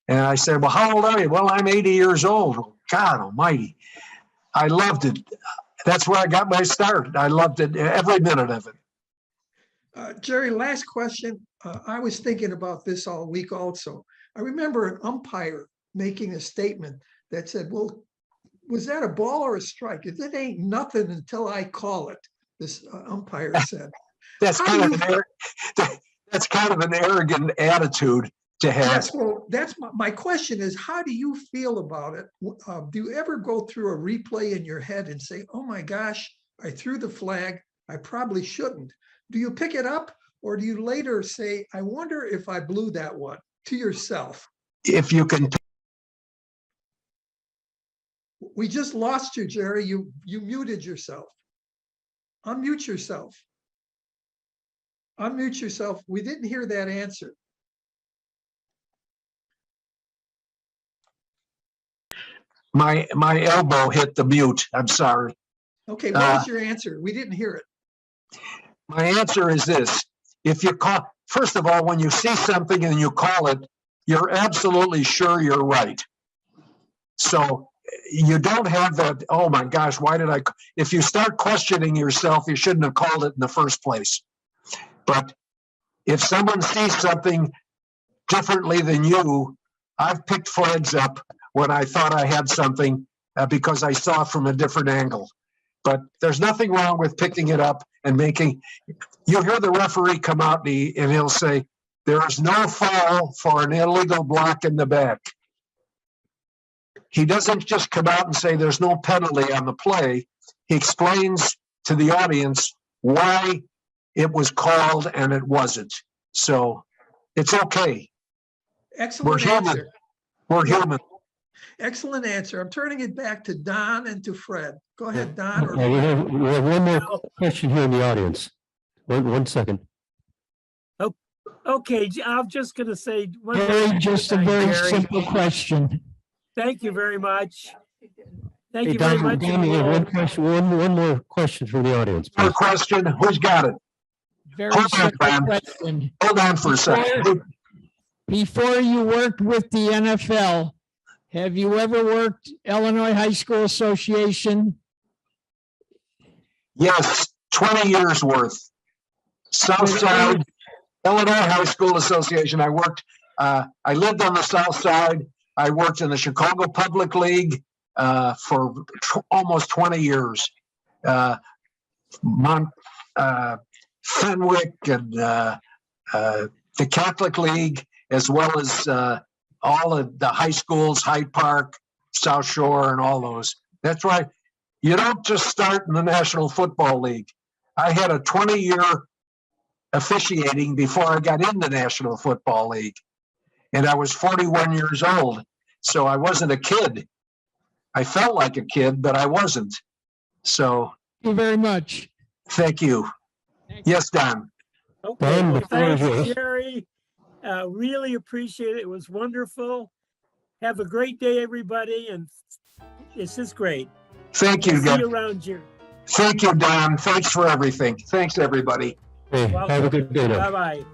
And I said, "Well, how old are you?" "Well, I'm 80 years old." God almighty. I loved it. That's where I got my start. I loved it, every minute of it. Jerry, last question. I was thinking about this all week also. I remember an umpire making a statement that said, well, was that a ball or a strike? It ain't nothing until I call it, this umpire said. That's kind of an arrogant attitude to have. Yes, well, that's my question is, how do you feel about it? Do you ever go through a replay in your head and say, oh my gosh, I threw the flag, I probably shouldn't? Do you pick it up, or do you later say, I wonder if I blew that one, to yourself? If you can. We just lost you, Jerry. You muted yourself. Unmute yourself. Unmute yourself. We didn't hear that answer. My elbow hit the mute. I'm sorry. Okay, what was your answer? We didn't hear it. My answer is this. If you call, first of all, when you see something and you call it, you're absolutely sure you're right. So you don't have that, oh my gosh, why did I? If you start questioning yourself, you shouldn't have called it in the first place. But if someone sees something differently than you, I've picked flags up when I thought I had something because I saw from a different angle. But there's nothing wrong with picking it up and making, you hear the referee come out and he'll say, there is no foul for an illegal block in the back. He doesn't just come out and say there's no penalty on the play. He explains to the audience why it was called and it wasn't. So it's okay. Excellent answer. We're human. Excellent answer. I'm turning it back to Don and to Fred. Go ahead, Don. Okay, we have one more question here in the audience. One second. Oh, okay, I'm just going to say just a very simple question. Thank you very much. Thank Hey, you very much. Don, we have one question, one more question from the audience. Please. One question. Who's got it? Very simple question. Hold on for a second. Before you worked with the NFL, have you ever worked Illinois High School Association? Yes, 20 years worth. Southside, Illinois High School Association. I worked, I lived on the South Side. I worked in the Chicago Public League for almost 20 years. Fenwick and the Catholic League, as well as all of the high schools, Hyde Park, South Shore, and all those. That's why you don't just start in the National Football League. I had a 20-year officiating before I got in the National Football League. And I was 41 years old, so I wasn't a kid. I felt like a kid, but I wasn't. So. Thank you very much. Thank you. Yes, Don. Okay, well, thanks, Jerry. Really appreciate it. It was wonderful. Have a great day, everybody, and this is great. Thank you, See you around here. Thank you, Don. Thanks for everything. Thanks, everybody. Hey, have a good day now. Bye-bye.